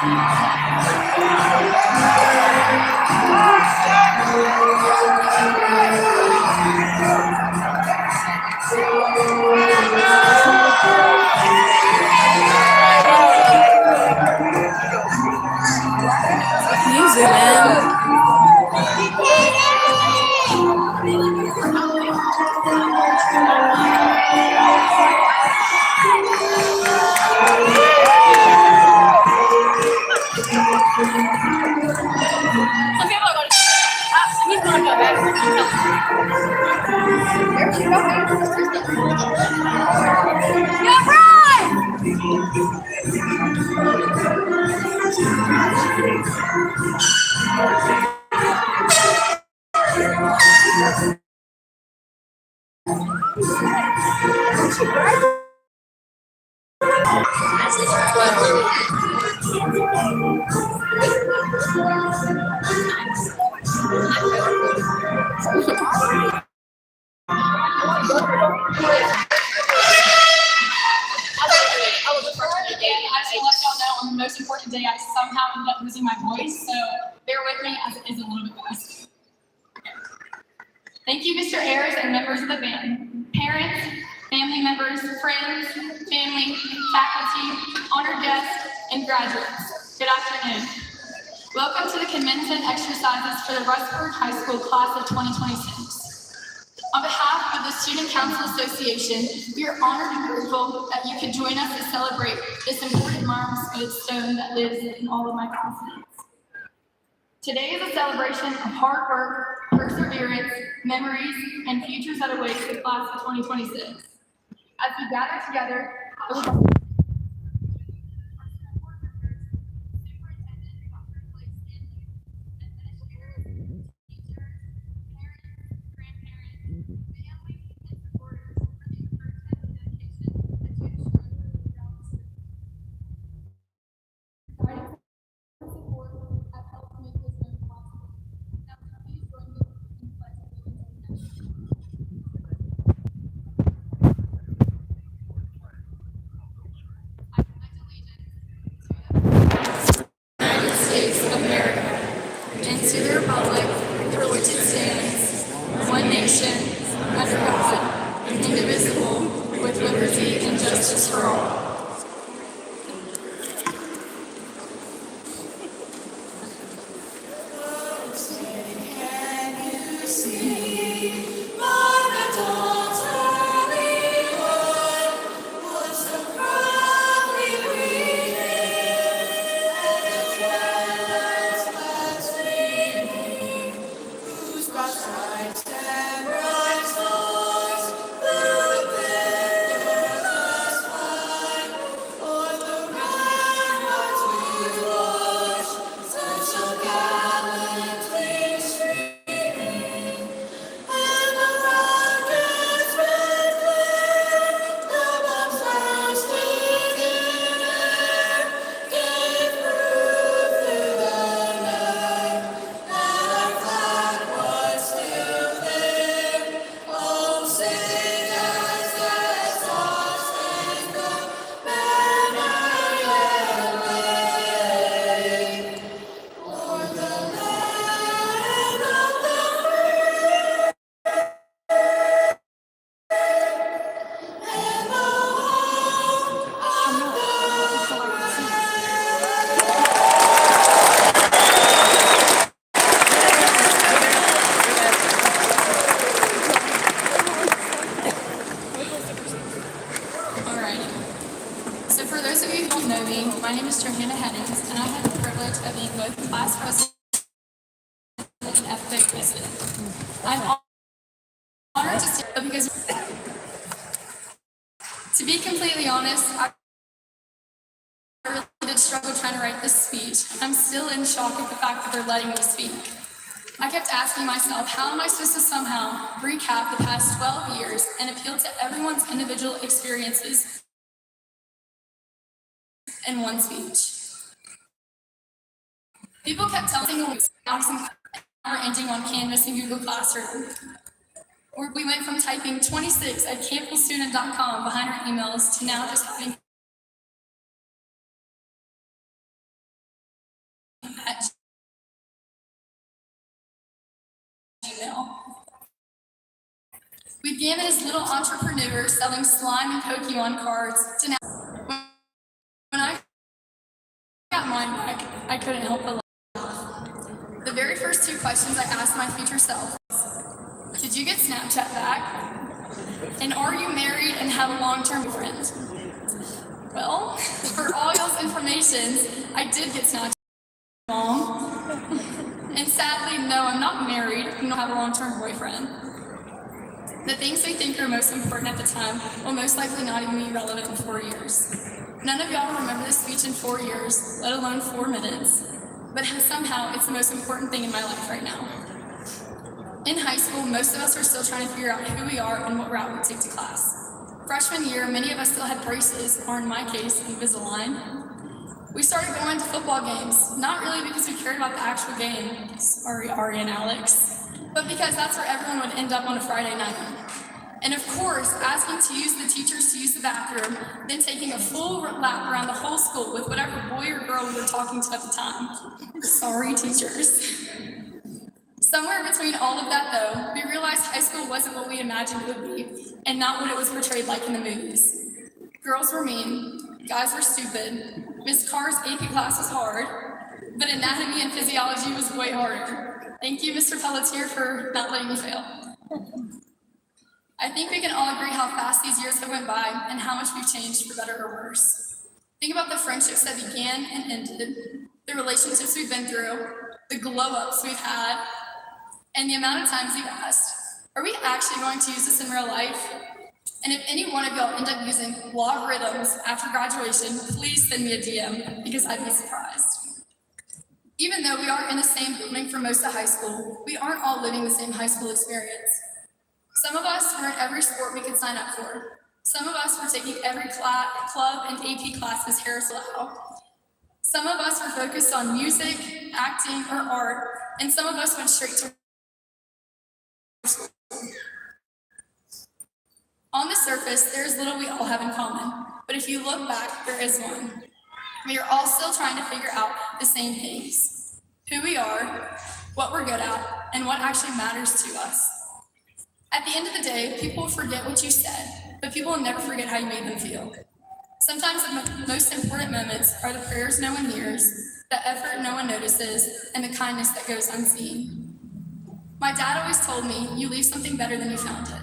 Music, man. He's gonna go back. Yeah, right! I just want y'all know on the most important day, I somehow ended up losing my voice, so bear with me as it is a little bit fast. Thank you, Mr. Ayers and members of the band, parents, family members, friends, family, faculty, honored guests, and graduates. Good afternoon. Welcome to the commencement exercises for the Rustburg High School class of 2026. On behalf of the Student Council Association, we are honored and grateful that you could join us to celebrate this important milestone that lives in all of my classmates. Today is a celebration of hard work, perseverance, memories, and futures that await the class of 2026. As we gather together, I would like States of America, and to the republic for which it stands, one nation, under God, indivisible, with liberty and justice for all. I'm honored to see because, to be completely honest, I really did struggle trying to write this speech. I'm still in shock at the fact that they're letting me speak. I kept asking myself, how am I supposed to somehow recap the past 12 years and appeal to everyone's individual experiences in one speech? People kept telling me we're ending on Canvas and Google Classroom. We went from typing 26 at campusstudent.com behind our emails to now just having We began as little entrepreneurs selling slime and Pokemon cards to now. When I got mine back, I couldn't help but laugh. The very first two questions I asked my future self was, did you get Snapchat back? And are you married and have a long-term boyfriend? Well, for all y'all's information, I did get Snapchat, Mom. And sadly, no, I'm not married and don't have a long-term boyfriend. The things we think are most important at the time will most likely not even be relevant in 4 years. None of y'all will remember this speech in 4 years, let alone 4 minutes. But somehow, it's the most important thing in my life right now. In high school, most of us are still trying to figure out who we are and what route we take to class. Freshman year, many of us still had braces, or in my case, Invisalign. We started going to football games, not really because we cared about the actual game, sorry Ari and Alex, but because that's where everyone would end up on a Friday night. And of course, asking to use the teachers to use the bathroom, then taking a full lap around the whole school with whatever boy or girl we were talking to at the time. Sorry, teachers. Somewhere between all of that, though, we realized high school wasn't what we imagined it would be, and not what it was portrayed like in the movies. Girls were mean, guys were stupid, Miss Carr's AP class was hard, but anatomy and physiology was way harder. Thank you, Mr. Pelletier, for not letting me fail. I think we can all agree how fast these years have went by and how much we've changed for better or worse. Think about the friendships that began and ended, the relationships we've been through, the glow-ups we've had, and the amount of times you've asked, are we actually going to use this in real life? And if any one of y'all end up using logarithms after graduation, please send me a DM because I'd be surprised. Even though we are in the same building for most of high school, we aren't all living the same high school experience. Some of us were in every sport we could sign up for. Some of us were taking every club and AP class Ms. Harris allowed. Some of us were focused on music, acting, or art, and some of us went straight to school. On the surface, there is little we all have in common, but if you look back, there is one. We are all still trying to figure out the same things: who we are, what we're good at, and what actually matters to us. At the end of the day, people will forget what you said, but people will never forget how you made them feel. Sometimes the most important moments are the prayers no one hears, the effort no one notices, and the kindness that goes unseen. My dad always told me, you leave something better than you found it.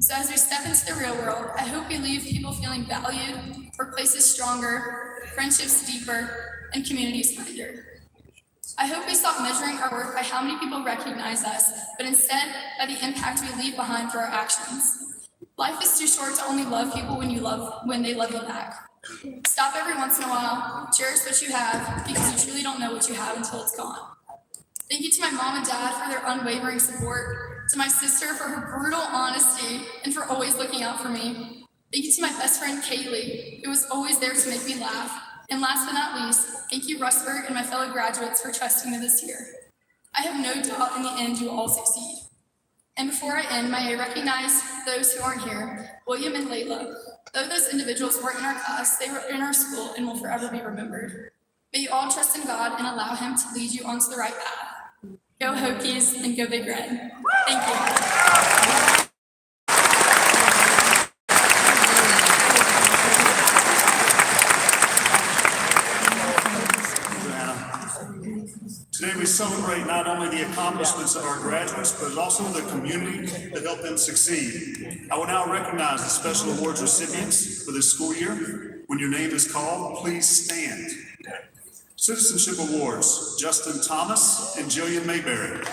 So as we step into the real world, I hope we leave people feeling valued, workplaces stronger, friendships deeper, and communities kinder. I hope we stop measuring our worth by how many people recognize us, but instead by the impact we leave behind through our actions. Life is too short to only love people when they love you back. Stop every once in a while, cherish what you have, because you truly don't know what you have until it's gone. Thank you to my mom and dad for their unwavering support, to my sister for her brutal honesty and for always looking out for me. Thank you to my best friend Kaylee, who was always there to make me laugh. And last but not least, thank you Russberg and my fellow graduates for trusting me this year. I have no doubt in the end you will all succeed. And before I end, may I recognize those who aren't here, William and Layla. Though those individuals weren't in our class, they were in our school and will forever be remembered. May you all trust in God and allow Him to lead you onto the right path. Go Hokies and go Big Red. Thank you. Today we celebrate not only the accomplishments of our graduates, but also the community that helped them succeed. I will now recognize the special awards recipients for this school year. When your name is called, please stand. Citizenship Awards, Justin Thomas and Jillian Mayberry.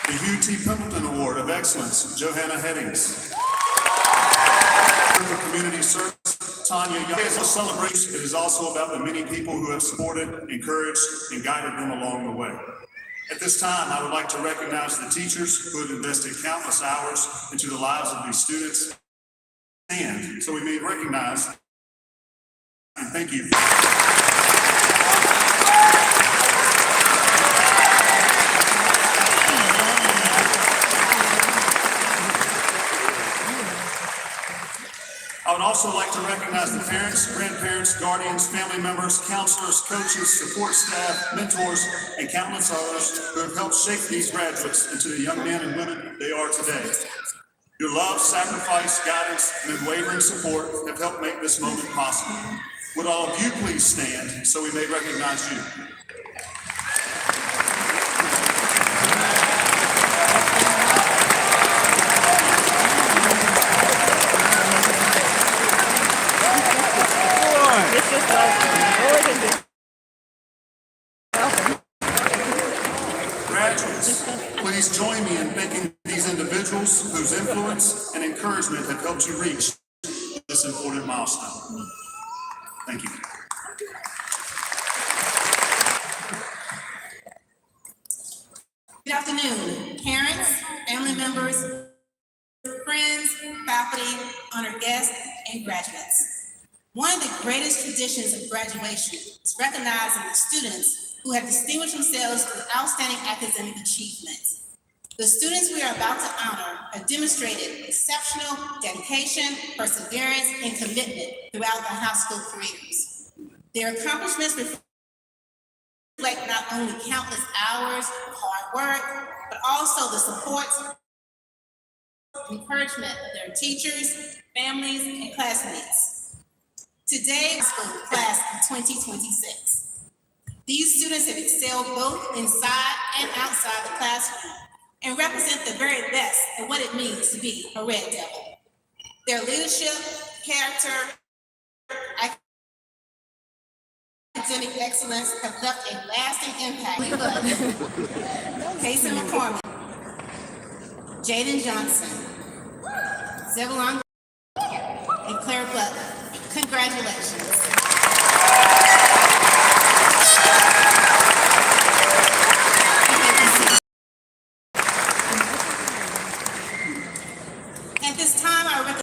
The Hugh T. Pendleton Award of Excellence, Johanna Headings. For Community Service, Tanya Young. As a celebration, it is also about the many people who have supported, encouraged, and guided them along the way. At this time, I would like to recognize the teachers who have invested countless hours into the lives of these students. And so we may recognize and thank you. also like to recognize the parents, grandparents, guardians, family members, counselors, coaches, support staff, mentors, and countless others who have helped shape these graduates into the young men and women they are today. Your love, sacrifice, guidance, and unwavering support have helped make this moment possible. Would all of you please stand so we may recognize you? Graduates, please join me in thanking these individuals whose influence and encouragement have helped you reach this important milestone. Thank you. Good afternoon, parents, family members, friends, faculty, honored guests, and graduates. One of the greatest traditions of graduation is recognizing the students who have distinguished themselves with outstanding academic achievements. The students we are about to honor have demonstrated exceptional dedication, perseverance, and commitment throughout their high school careers. Their accomplishments reflect not only countless hours of hard work, but also the support and encouragement of their teachers, families, and classmates. Today, school class of 2026. These students have excelled both inside and outside the classroom and represent the very best of what it means to be a Red Devil. Their leadership, character, academic excellence have left a lasting impact. Casey McCormick, Jaden Johnson, Zebulon, and Claire Butler. Congratulations.